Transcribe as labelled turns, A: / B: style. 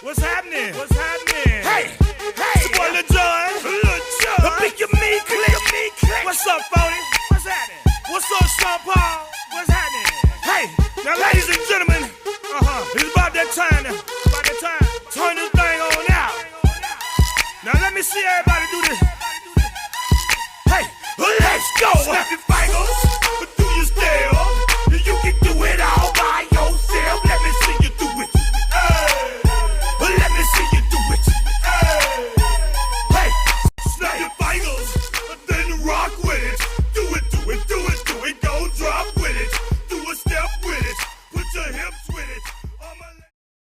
A: What's happening? What's happening? Hey, it's your boy Lil Jon. Lil Jon. The Big Me Click. What's up, 40? What's happening? What's up, Sean Paul? What's happening? Hey, now ladies and gentlemen.